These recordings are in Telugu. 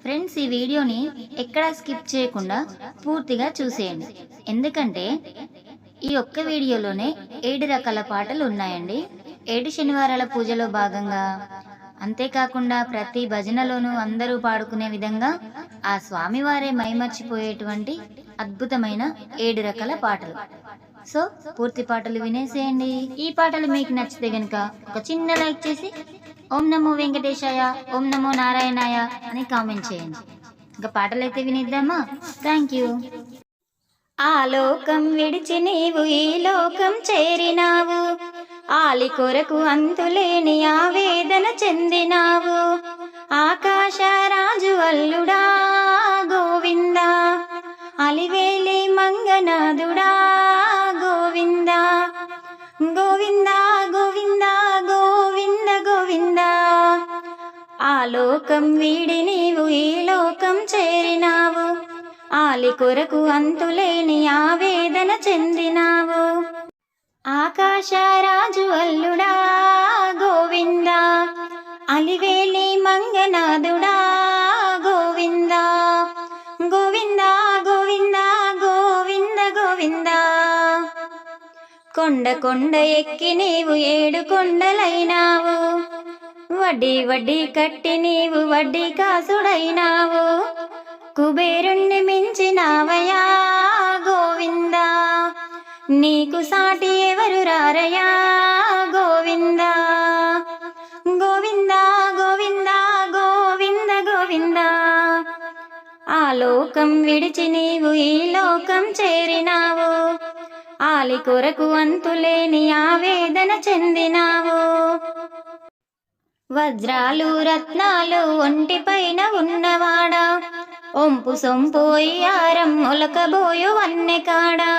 ఫ్రెండ్స్, ఈ వీడియోని ఎక్కడా స్కిప్ చేయకుండా పూర్తిగా చూసేయండి. ఎందుకంటే ఈ ఒక్క వీడియోలోనే 7 రకాల పాటలు ఉన్నాయండి. 7 శనివారాల పూజలో భాగంగా, అంతేకాకుండా ప్రతి భజనలోనూ అందరూ పాడుకునే విధంగా ఆ స్వామివారే మైమర్చిపోయేటువంటి అద్భుతమైన 7 రకాల పాటలు. సో పూర్తి పాటలు వినేసేయండి. ఈ పాటలు మీకు నచ్చితే గనుక ఒక చిన్న లైక్ చేసి ఓం నమో వెంకటేశాయ, ఓం నమో నారాయణాయ అని కామెంట్ చేయండి. ఇంకా పాటలైతే వినిద్దామా? Thank you. ఆ లోకం విడిచి నీవు ఈ లోకం చేరినావు, ఆలి కొరకు అంతులేని ఆవేదన చెందినావు. ఆకాశరాజు అల్లుడా గోవిందా, అలివేలి మంగనాథుడా గోవిందా, గోవిందా గోవిందా గోవింద గోవిందా. ఆ లోకం వీడి నీవు ఈ లోకం చేరినావు, ఆలి కొరకు అంతులేని ఆవేదన చెందినావు. ఆకాశరాజు అల్లుడా గోవిందా, అలివేలి మంగనాథుడా గోవిందా, గోవిందా గోవిందా గోవింద గోవిందా. కొండ కొండ ఎక్కి నీవు 7 కొండలైనావు, వడ్డీ వడ్డీ కట్టి నీవు వడ్డీ కాసుడైనావు. కుబేరుణ్ణి మించినావయా గోవిందా, నీకు సాటి ఎవరు రారయా గోవిందా, గోవిందా గోవిందా గోవింద గోవిందా. ఆ లోకం విడిచి నీవు ఈ లోకం చేరినావు, ఆలి కొరకు అంతులేని ఆవేదన చెందినావు. వజ్రాలు రత్నాలు ఒంటిపైన ఉన్నవాడా, ఒంపు సొంపోయి ఆరం మొలకబోయు వన్నె కాడా.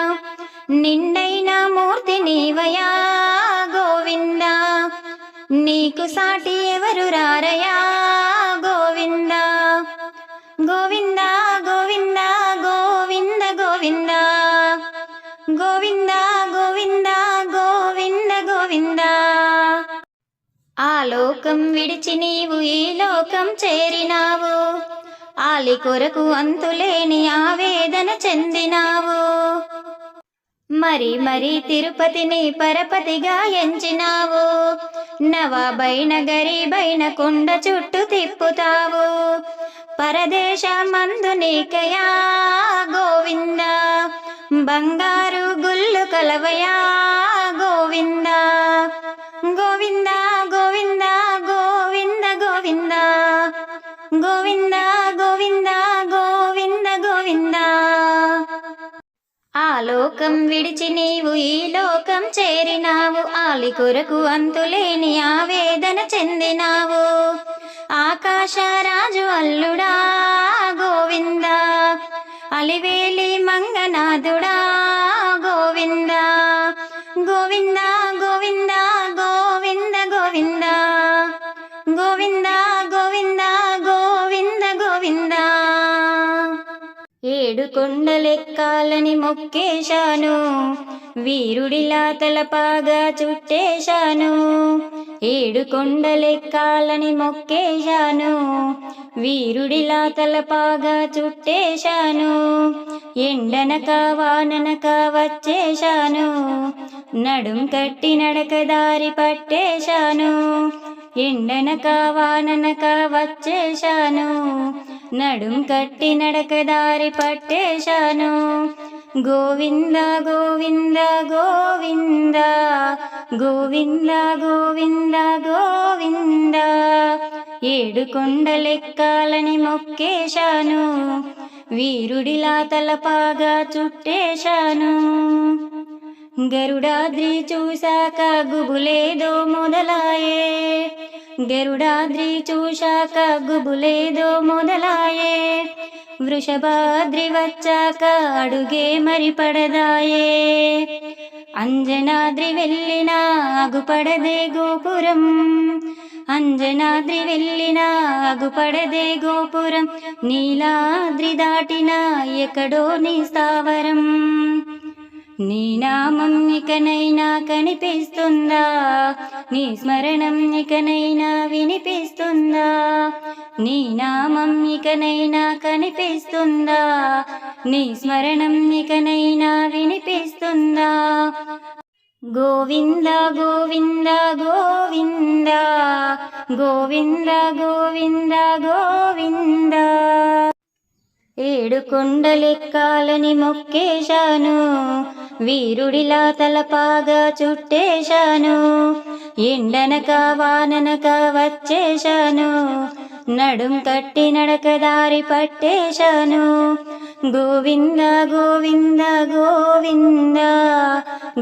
నిండైన మూర్తి నీవయా గోవిందా, నీకు సాటి ఎవరు రారయా గోవిందా, గోవిందా గోవిందా గోవింద గోవిందా, గోవిందా గోవిందా గోవింద గోవిందా. ఆ లోకం విడిచి నీవు ఈ లోకం చేరినావు, ఆలి కొరకు అంతులేని ఆవేదన చెందినావు. మరి మరి తిరుపతిని పరపతిగా ఎంచినావు, నవాబైన గరీబైన కొండ చుట్టూ తిప్పుతావు. పరదేశమందు నీకయా గోవిందా, బంగారు గుళ్ళు కలవయా గోవిందా, గోవిందా గోవిందా గోవింద గోవిందా, గోవిందా గోవిందా గోవింద గోవిందా. ఆ లోకం విడిచి నీవు ఈ లోకం చేరినావు, ఆలి కొరకు అంతులేని ఆవేదన చెందినావు. ఆకాశరాజు అల్లుడా గోవిందా, అలివేలి మంగనాథుడా గోవిందా, గోవిందా గోవిందా గోవింద గోవిందా, గోవిందా గోవిందా గోవింద గోవిందా. 7 కొండలెక్కాలని మొక్కేశాను, వీరుడిలా తలపాగా చుట్టేశాను. 7 కొండలెక్కాలని మొక్కేశాను, వీరుడిలా తలపాగా చుట్టేశాను. ఎండనక వాననక వచ్చేశాను, నడుం కట్టి నడకదారి పట్టేశాను. ఎండనక వాననక వచ్చేశాను, నడుం కట్టి నడకదారి పట్టేశాను. గోవింద గోవింద గోవింద, గోవింద గోవింద గోవింద. 7 కొండలెక్కాలని మొక్కేశాను, వీరుడిలా తలపాగా చుట్టేశాను. గరుడాద్రి చూశాక గుబులేదో మొదలాయే, గరుడాద్రి చూశాక గుబులేదో మొదలాయే. వృషభాద్రి వచ్చాక అడుగే మరి పడదాయే, అంజనాద్రి వెళ్ళినా అగుపడదే గోపురం, అంజనాద్రి వెళ్ళినా అగుపడదే గోపురం. నీలాద్రి దాటినా ఎక్కడో నీ స్థావరం, నీ నామం ఇకనైనా కనిపిస్తుందా, నీ స్మరణం ఇకనైనా వినిపిస్తుందా, నీ నామం ఇకనైనా కనిపిస్తుందా, నీ స్మరణం ఇకనైనా వినిపిస్తుందా. గోవింద గోవింద గోవింద గోవింద గోవింద గోవింద. ఏడు కొండలెక్కాలని మొక్కేశాను, వీరుడిలా తలపాగా చుట్టేశాను, ఎండనక వాననక వచ్చేశాను, నడుం కట్టి నడకదారి పట్టేశాను. గోవింద గోవింద గోవింద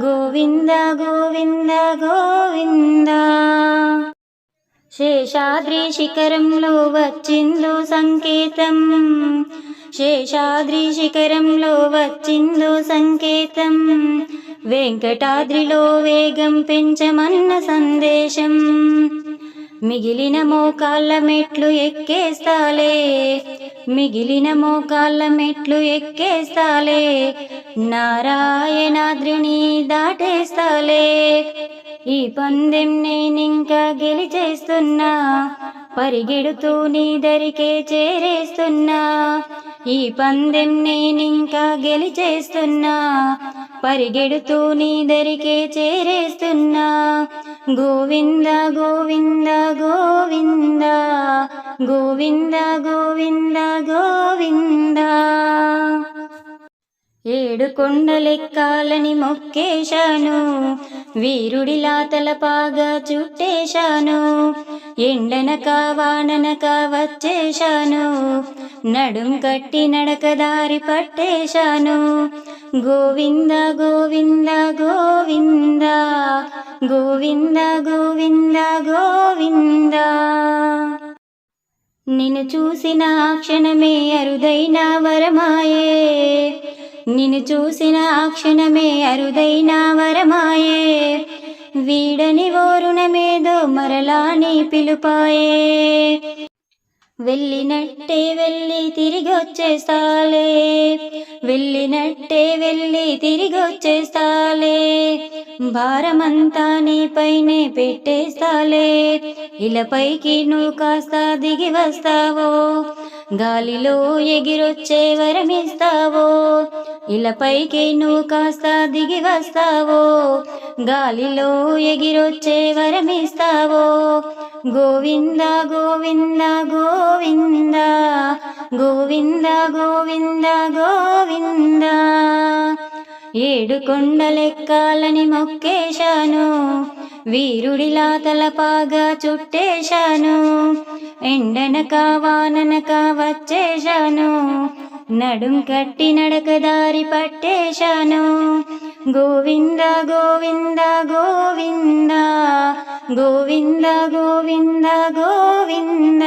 గోవింద గోవింద గోవింద. శేషాద్రి శిఖరంలో వచ్చిందో సంకేతం, శేషాద్రి శిఖరంలో వచ్చిందో సంకేతం, వెంకటాద్రిలో వేగం పెంచమన్న సందేశం. మిగిలిన మోకాళ్ళ మెట్లు ఎక్కేస్తాలే, మిగిలిన మోకాళ్ళ మెట్లు ఎక్కేస్తాలే, నారాయణాద్రిని దాటేస్తాలే. ఈ పందెం నేనింకా గెలిచేస్తున్నా, పరిగెడుతూ నీ దరికే చేరేస్తున్నా. ఈ పందెం నేనింకా గెలిచేస్తున్నా, పరిగెడుతూ నీ దరికే చేరేస్తున్నా. గోవింద గోవింద గోవింద గోవింద గోవింద గోవింద. ఏడు కొండలెక్కాలని మొక్కేశాను, వీరుడిలా తలపాగా చుట్టేశాను, ఎండనక వాననక వచ్చేశాను, నడుం కట్టి నడకదారి పట్టేశాను. గోవింద గోవింద గోవింద గోవింద గోవింద గోవింద. నిన్ను చూసిన క్షణమే అరుదైన వరమాయే, నిన్ను చూసిన క్షణమే అరుదైన వరమాయే, వీడని ఓరుణమేదో మరలాని పిలుపాయే. వెళ్ళినట్టే వెళ్ళి తిరిగొచ్చేస్తాలే, వెళ్ళినట్టే వెళ్ళి తిరిగొచ్చేస్తాలే, భారమంతా నీపైనే పెట్టేస్తాలే. ఇలపైకి నువ్వు కాస్త దిగి వస్తావో, గాలిలో ఎగిరొచ్చే వరమిస్తావో, ఇలపైకి నువ్వు కాస్త దిగి వస్తావో, గాలిలో ఎగిరొచ్చే వరమిస్తావో. గోవింద గోవింద గోవింద గోవింద గోవింద గోవింద. ఏడు కొండలెక్కాలని మొక్కేశాను, వీరుడిలా తలపాగా చుట్టేశాను, ఎండనక వాననక వచ్చేశాను, నడుం కట్టి నడకదారి పట్టేశాను. గోవింద గోవింద గోవింద గోవింద గోవింద గోవింద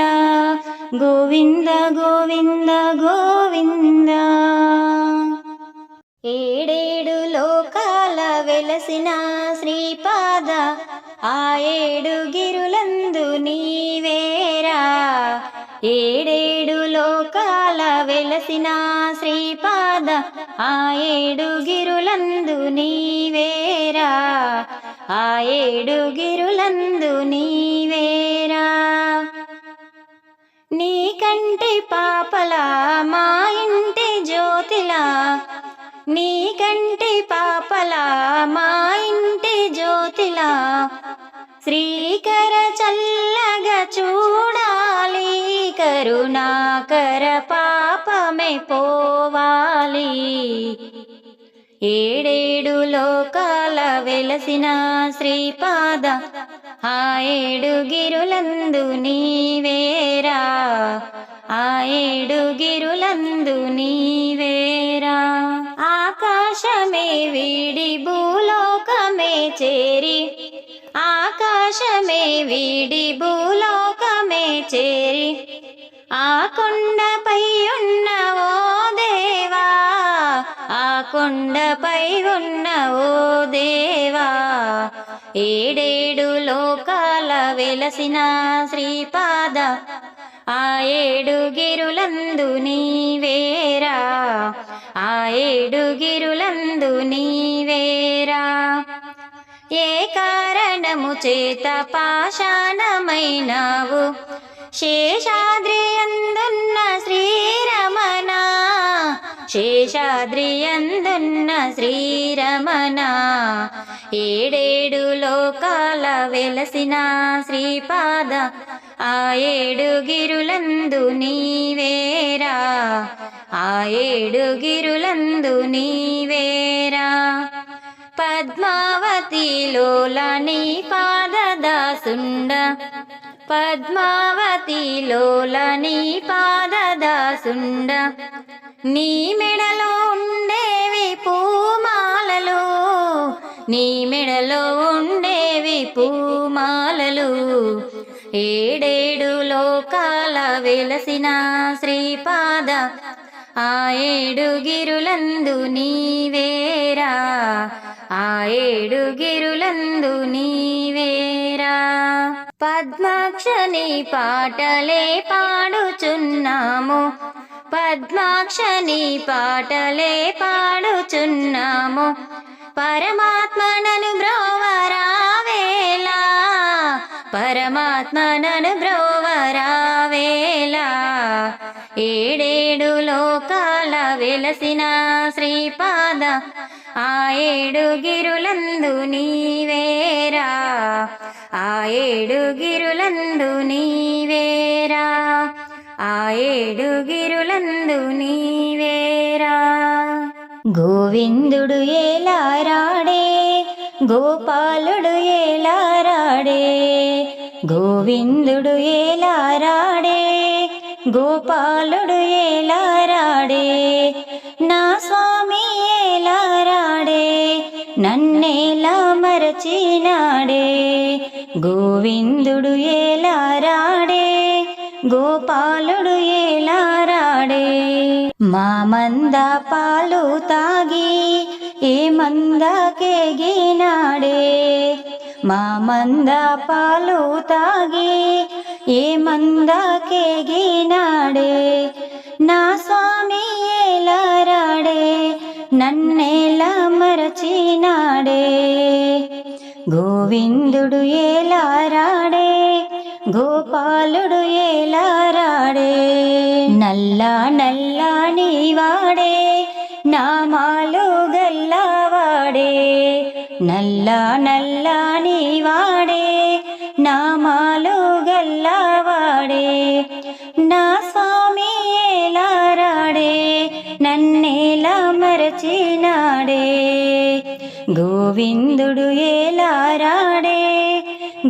గోవింద గోవింద గోవింద. ఏడేడు లోకాల వెలసిన శ్రీపాద, ఆ ఏడు గిరులందు నీవేరా, ఏడేడు లోకాల వెలసిన శ్రీపాద, ఆ ఏడు గిరులందు నీవేరా, ఆ ఏడు గిరులందు నీవేరా. నీ కంటి పాపలా మా ఇంటి జ్యోతిలా, నీ కంటి పాపలా మా ఇంటి జ్యోతిలా, శ్రీకర చల్లగా చూడాలి, కరుణాకర పాపమే పోవాలి. ఏడేడు లోకాల వెలసిన శ్రీపాద, ఆ ఏడు గిరులందు నీవేరా, ఆ ఏడు గిరులందు నీవేరా. ఆకాశమే వీడి భూలోకమే చేరి, ఆకాశమే వీడి భూలోకమే చేరి, ఆ కొండపై ఉన్న ఓ దేవా, ఆ కొండపై ఉన్న ఓ దేవా, ఏడేడు లోకాల వెలసిన శ్రీపాద, ఆ ఏడు గిరులందు నీవేరా, ఆ ఏడుగిరులందు నీవేరా. ఏ కారణము చేత పాషాణమైనావు శేషాద్రియందున్న శ్రీరమణ, శేషాద్రియందున్న శ్రీరమణ. ఏడేడు లోకాల వెలసిన శ్రీపాద ఆ ఏడుగిరులందు నీవేరా, ఆ ఏడుగిరులందు నీవేరా. పద్మావతిలోల నీ పాదదాసుండ, పద్మావతిలోల నీ పాదదాసుండ. నీ మెడలో ఉండేవి పూమాలలు, నీ మెడలో ఉండేవి పూమాలలు. ఏడేడు లోకాల వెలసిన శ్రీపాద ఆ ఏడుగిరులందు నీవేరా, ఆ ఏడుగిరులందు నీవేరా. పద్మాక్షని పాటలే పాడుచున్నాము, పద్మాక్షని పాటలే పాడుచున్నాము. పరమాత్మనను బ్రోవరావేలా, పరమాత్మనను బ్రోవరావేలా. ఏడేడు లోకాల వెలసిన శ్రీపాద ఆ ఏడుగిరులందు నీవేరా, ఆ ఏడుగిరులందు నీవేరా, ఆ ఏడుగిరులందు నీవేరా. గోవిందుడు ఏలారాడే, గోపాలుడు ఏలారాడే, గోవిందుడు ఏలారాడే, గోపాలుడు ఏలారాడే. నా స్వామి ఏలారాడే, నన్నేలా మరచినాడే. గోవిందుడు ఏలారాడే, గోపాలుడు ఏలారాడే. మా మంద పాలు తాగి ఏ మందకెగినాడే, మా మంద పాలు తాగి ఏ మందకెగినాడే. నా స్వామి ఏలారాడే, నన్నేలా మరచినాడే. గోవిందుడు ఏలారాడే, గోపాలుడు ఏలారాడే. నల్లా నల్లా నీవాడే, నామాలు గల్లవాడే. నల్లా నల్లా నీవాడే, నామాలు గల్లవాడే. నా స్వామి ఏలారాడే, నన్నేలా మరచినాడే. గోవిందుడు ఏలారాడే,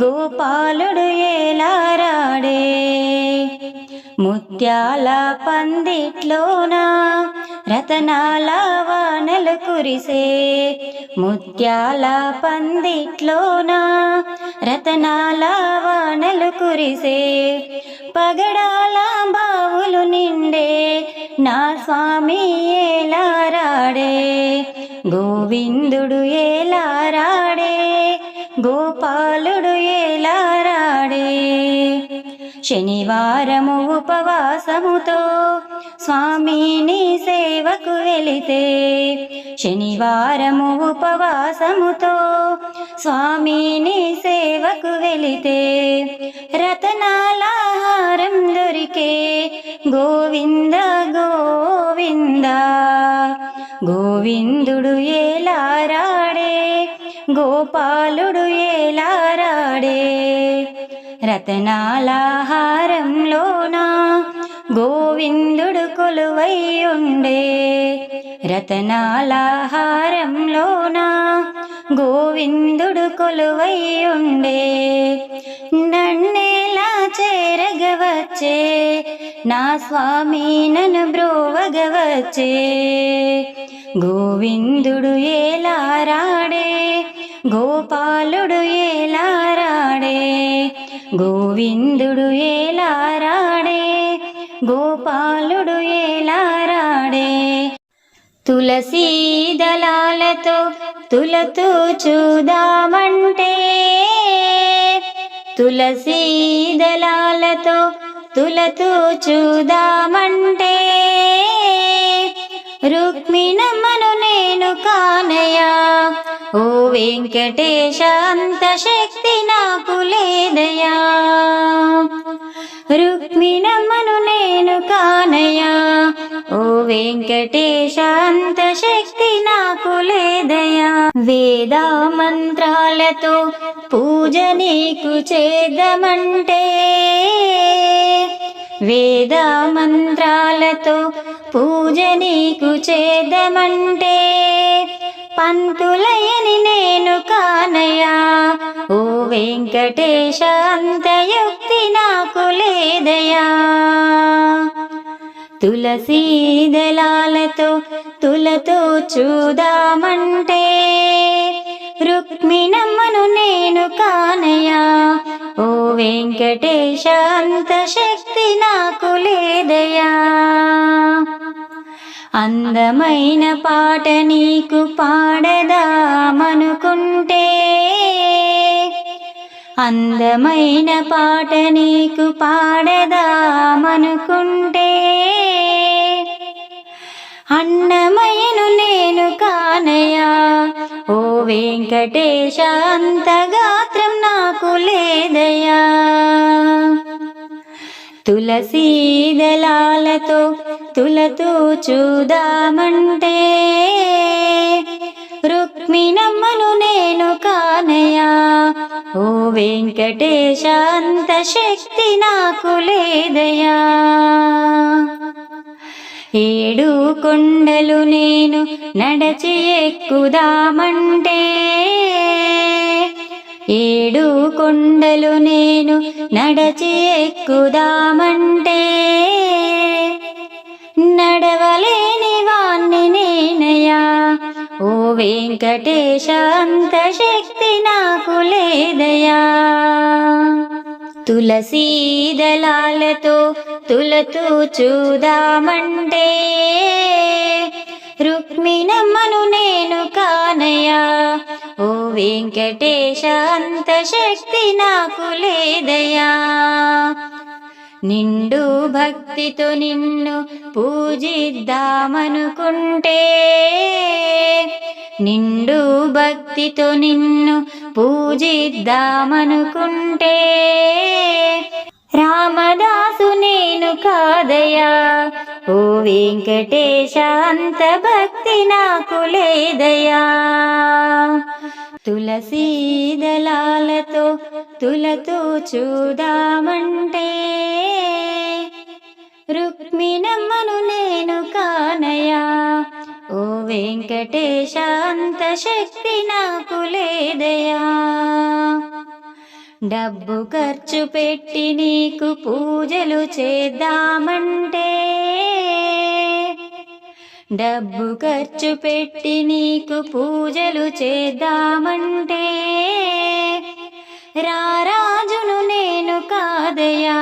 గోపాలుడు ఏలారాడే. ముత్యాల పందిట్లోన రతనాల వానలు కురిసే, ముత్యాల పందిట్లోన రతనాల వానలు కురిసే. పగడాల బావులు నిండే, నా స్వామి ఏలారాడే. గోవిందుడు ఏలారాడే, గోపాలుడు ఏలారాడే. శనివారము ఉపవాసముతో స్వామిని సేవకు వెళితే, శనివారము ఉపవాసముతో స్వామిని సేవకు వెళితే. రతనాల హారం దొరికే, గోవింద గోవింద. గోవిందుడు ఏలారాడే, గోపాలుడు ఏలారాడే. రతనాల హారంలోన గోవిందుడు కొలువై ఉండే, రతనాల హారంలోన గోవిందుడు కొలువై ఉండే. నన్నేలా చేరగవచ్చే, నా స్వామి నన్ను బ్రోవగవచ్చే. గోవిందుడు ఏలారాడే, గోపాలుడు ఏలారాడే. గోవిందుడు ఏలారాడే, గోపాలుడు ఏలారాడే. తులసీ దళాలతో తులతూ చూదామంటే, తులసీ దళాలతో తులతూ చూదామంటే. రుక్మిణమ్మను నేను కానయ్యా, ఓ వెంకటేశ అంత శక్తి నాకు లేదయ్యా. రుక్మిణమ్మను నేను కానయ్యా, ఓ వెంకటేశ అంత శక్తి నాకు లేదయ్యా. వేద మంత్రాలతో పూజ నీకు చేద్దామంటే, వేద మంత్రాలతో పూజ నీకు చేద్దామంటే, పంతులయని నేను కానయ్యా, ఓ వెంకటేశ అంత యుక్తి నాకు లేదయ్యా. తులసీ దళాలతో తులతో చూదామంటే, రుక్మిణమ్మను నేను కానయ్యా, ఓ వెంకటేశ అంత శక్తి నాకు లేదయ్యా. అందమైన పాట నీకు పాడదామనుకుంటే, అందమైన పాట నీకు పాడదామనుకుంటే, అన్నమయ్యను నేను కానయ్యా, ఓ వెంకటేశ అంత గాత్రం నాకు లేదయ్యా. తులసీ దళాలతో తులతో చూదామంటే, రుక్మిణమ్మను నేను కానయ్యా, ఓ వెంకటేశ అంత శక్తి నాకు లేదయ్యా. ఏడు కొండలు నేను నడచి ఎక్కుదామంటే, ఏడు కొండలు నేను నడచి ఎక్కుదామంటే, నడవలేని వాణ్ణి నేనయ్యా, ఓ వెంకటేశ అంత శక్తి నాకు లేదయ్యా. తులసీ దళాలతో తులతో చూదామంటే, రుక్మిణమ్మను నేను కానయ్యా, ఓ వెంకటేశ అంత శక్తి నాకు లేదయ్యా. నిండు భక్తితో నిన్ను పూజిద్దామనుకుంటే, నిండు భక్తితో నిన్ను పూజిద్దామనుకుంటే, రామదాసు నేను కాదయ్యా, ఓ వెంకటేశ అంత భక్తి నాకు లేదయ్యా. తులసీ దళాలతో తులతో చూదామంటే, రుక్మిణమ్మను నేను కానయ్యా, ఓ వెంకటేశ అంత శక్తి నాకు లేదయ్యా. డబ్బు ఖర్చు పెట్టి నీకు పూజలు చేద్దామంటే, డబ్బు ఖర్చు పెట్టి నీకు పూజలు చేద్దామంటే, రారాజును నేను కాదయ్యా,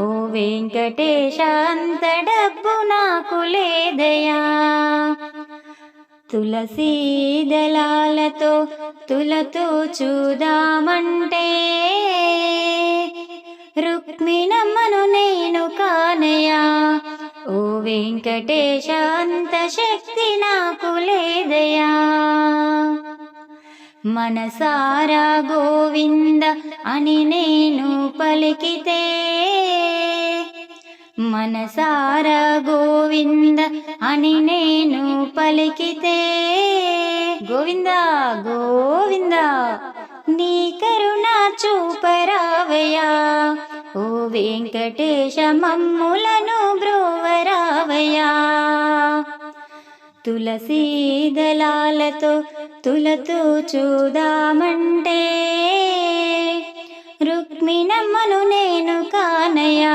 ఓ వెంకటేశ అంత డబ్బు నాకు లేదయ్యా. తులసీ దళాలతో తులతో చూదామంటే, రుక్మిణమ్మను నేను కానయ్యా, ఓ వెంకటేశ అంత శక్తి నాకు లేదయ్యా. మనసారా గోవింద అని నేను పలికితే, మనసారా గోవింద అని నేను పలికితే, గోవింద గోవింద నీ కరుణ చూపరావయ్యా, ఓ వెంకటేశ మమ్ములను బ్రోవరావయ్యా. తులసీ దళాలతో తులతో చూదామంటే, రుక్మిణమ్మను నేను కానయ్యా,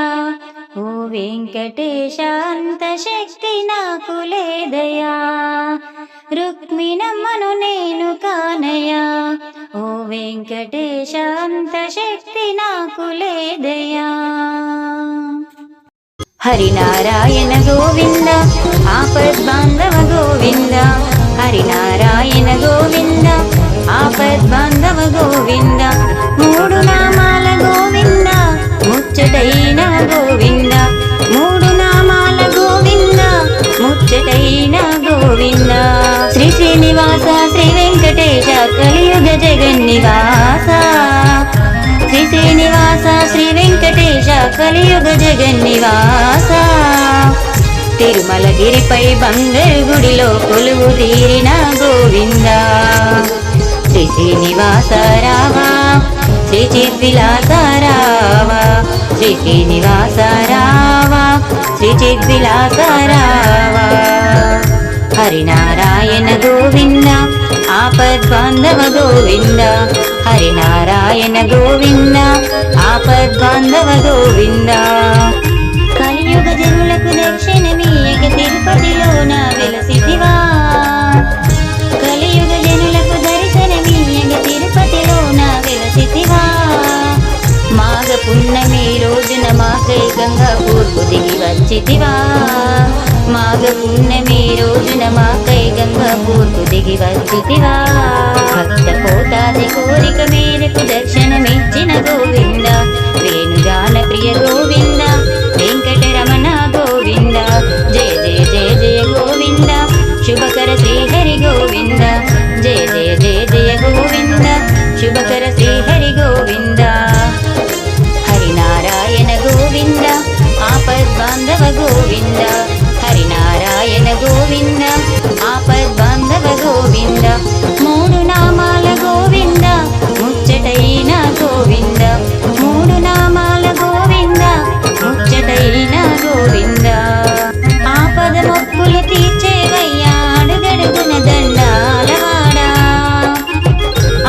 ఓ వెంకటేశ అంత శక్తి నాకు లేదయ్యా. రుక్మిణమ్మను నేను కానయ్యా, ఓ వెంకటేశ అంత శక్తి నాకు లేదయ్యా. హరినారాయణ గోవింద ఆపద్బాంధవ గోవింద, హరినారాయణ గోవింద ఆపద్బాంధవ గోవింద. మూడు నామాల గోవింద ముచ్చటైన గోవింద, మూడు నామాల గోవింద ముచ్చటైన జగన్నివాస శ్రీ శ్రీనివాస శ్రీ వెంకటేశ కలియుగ జగన్నివాస తిరుమలగిరిపై బంగారు గుడిలో కొలువు తీరిన గోవింద శ్రీ శ్రీనివాస రావా శ్రీ చిద్విలాస రావా శ్రీ శ్రీనివాస రావా శ్రీ చిద్విలాస రావా హరినారాయణ గోవింద ఆపద్బాంధవ గోవింద హరినారాయణ గోవింద ఆపద్బాంధవ గోవింద కలియుగ జనులకు దర్శనమీయక తిరుపతిలోన వెలసితివా కలియుగ జనులకు దర్శనమీయక తిరుపతిలోన వెలసితివా మాఘ పున్నమి రోజున మాకై గంగాపూర్కు దిగి వచ్చితివా మాఘ పున్నమి రోజున మాకై గంగాపూర్కు దిగి వచ్చితివా భక్త కోటాది కోరిక మేరకు దర్శనమిచ్చిన గోవింద వేణుగాన ప్రియ గోవింద వెంకటరమణ గోవింద జయ జయ జయ జయ గోవింద శుభకర శ్రీహరి గోవింద జయ జయ జయ జయ గోవింద శుభకర శ్రీహరి గోవింద హరినారాయణ గోవింద ఆపద్బాంధవ గోవింద హరినారాయణ గోవింద ఆపద్బాంధవ గోవింద మూడు నామాల గోవింద ముచ్చటైన గోవింద మూడు నామాల గోవింద ముచ్చటైన గోవింద ఆపద మొక్కులు తీర్చేవయ్యా అడుగడుగున దండాలవాడా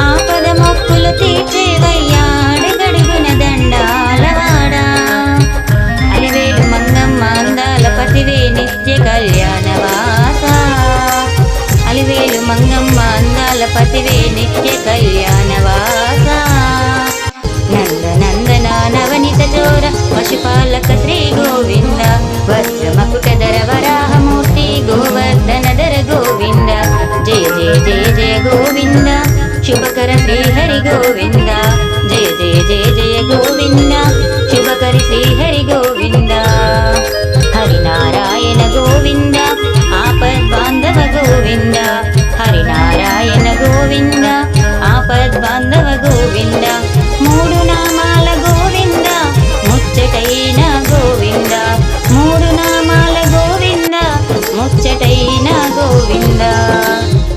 ఆపద మొక్కులు తీర్చేవయ్యా అడుగడుగున దండాలవాడా అలివేలు మంగమ్మ అందాల పతివే నిత్య కళ్యాణవాస అలివేలు మంగమ్మ అందాల పతివే నిత్య కళ్యాణవాస నందనందన నవనిత చోర పశుపాలక శ్రీ గోవింద వజ్రమకుటధర వరాహమూర్తి గోవర్ధనధర గోవింద జయ జయ జయ జయ గోవింద శుభకర శ్రీహరి గోవింద జయ జయ జయ జయ గోవింద శుభకరి శ్రీహరి గోవింద హరినారాయణ గోవింద ఆపద్బాంధవ గోవింద హరినారాయణ గోవింద ఆపద్బాంధవ గోవింద మూడు నామాల గోవింద ముచ్చటైన గోవింద మూడు నామాల గోవింద ముచ్చటైన గోవింద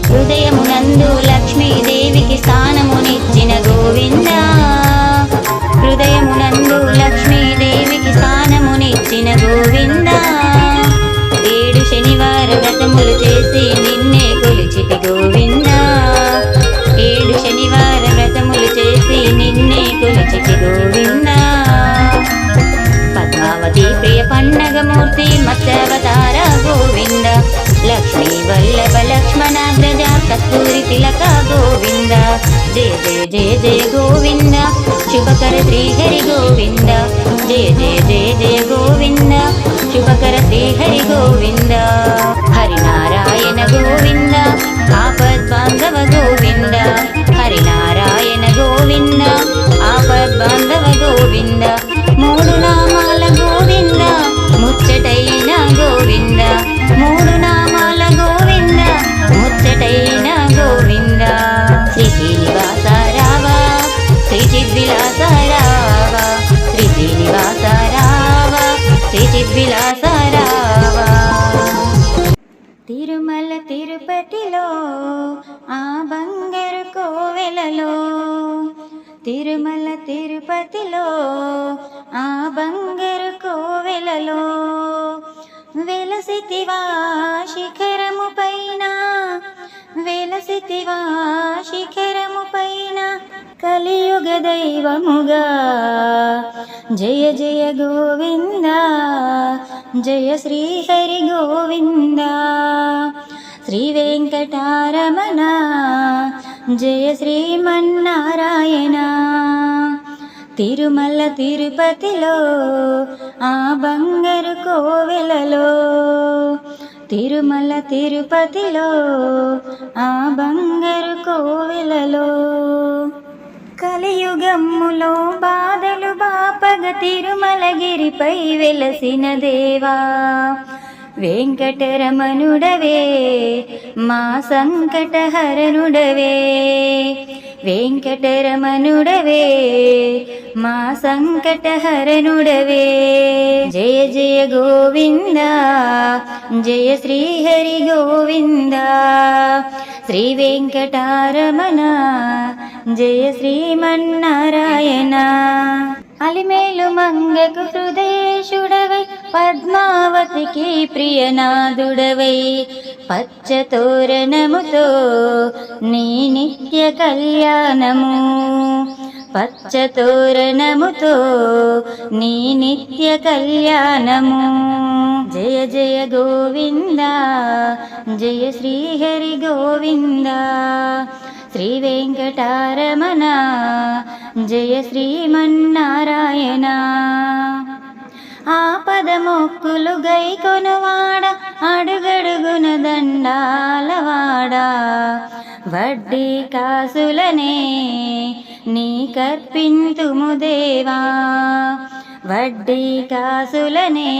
హృదయమునందు లక్ష్మీదేవికి స్థానమునిచ్చిన గోవింద హృదయమునందు లక్ష్మీదేవికి స్థానమునిచ్చిన గోవింద ఏడు శనివార వ్రతములు చేసి నిన్నే కొలిచితి గోవింద ఏడు శనివార వ్రతములు చేసి నిన్నే కొలిచితి గోవింద పద్మావతి ప్రియ పండగమూర్తి మత్స్యావతార గోవింద లక్ష్మీ వల్లభ లక్ష్మణాగ్రజ కస్తూరి తిలక గోవింద జయ జయ జయ జయ గోవింద శుభకర శ్రీహరి గోవింద జయ జయ జయ జయ గోవింద శుభకర శ్రీహరి గోవింద హరినారాయణ గోవింద ఆపద్బాంధవ గోవింద హరినారాయణ గోవింద ఆపద్బాంధవ గోవింద మూడు నామాల గోవింద ముచ్చటైన గోవింద మూడు నామాల గోవింద ముచ్చటైన గోవింద శ్రీ శ్రీనివాస రావా శ్రీ చిద్విలాస రావా శ్రీ శ్రీనివాస రావా శ్రీ చిద్విలాస రావా తిరుమల తిరుపతిలో ఆ బంగారు కోవెలలో తిరుమల తిరుపతిలో ఆ బంగారు కోవెలలో వెలసితివా శిఖరము పైన వెలసితివా శిఖరము పైన కలియుగ దైవముగా జయ జయ గోవింద జయ శ్రీహరి గోవింద శ్రీ వెంకటారమణ జయ శ్రీమన్నారాయణ తిరుమల తిరుపతిలో ఆ బంగారు కోవెలలో తిరుమల తిరుపతిలో ఆ బంగారు కోవెలలో కలియుగమ్ములో బాధలు బాపగ తిరుమలగిరిపై వెలసిన దేవా వెంకటరమణుడవే మా సంకటహరణుడవే వెంకటరమణుడవే మా సంకటహరణుడవే. జయ జయ గోవింద జయ శ్రీహరి గోవింద. శ్రీ వెంకటరమణ జయ శ్రీమన్నారాయణ. అలిమేలు మంగకు హృదయేశుడవై పద్మావతికి ప్రియనాథుడవై పచ్చతోరణముతో నీ నిత్య కళ్యాణము. పచ్చతోరణముతో నీ నిత్య కళ్యాణము. జయ జయ గోవింద జయ శ్రీహరి గోవింద. శ్రీ వెంకటరమణ జయ శ్రీమన్నారాయణ. ఆపద మొక్కులు గైకొనువాడ అడుగడుగున దండాలవాడా. వడ్డీ కాసులనే నీ కర్పింతుము దేవా. వడ్డీ కాసులనే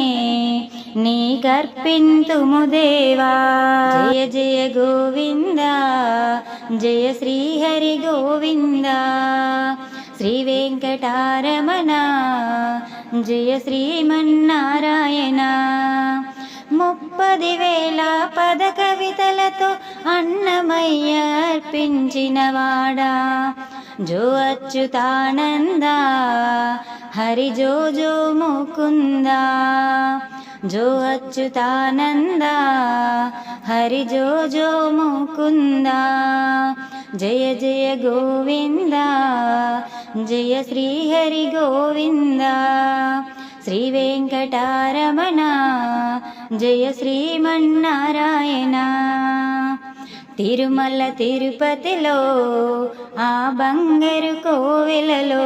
నీ కర్పింతుము దేవా. జయ జయ గోవింద జయ శ్రీహరి గోవింద. శ్రీ వెంకటరమణ జయ శ్రీమన్నారాయణ. 30,000 పద కవితలతో అన్నమయ్య అర్పించినవాడా. జో అచ్యుతానంద హరి జో జో ముకుంద. జో అచ్యుతానంద హరి జో జో ముకుంద. జయ జయ గోవింద జయ శ్రీహరి గోవింద. శ్రీ వెంకటరమణ జయ శ్రీమన్నారాయణ. తిరుమల తిరుపతిలో ఆ బంగారు కోవెలలో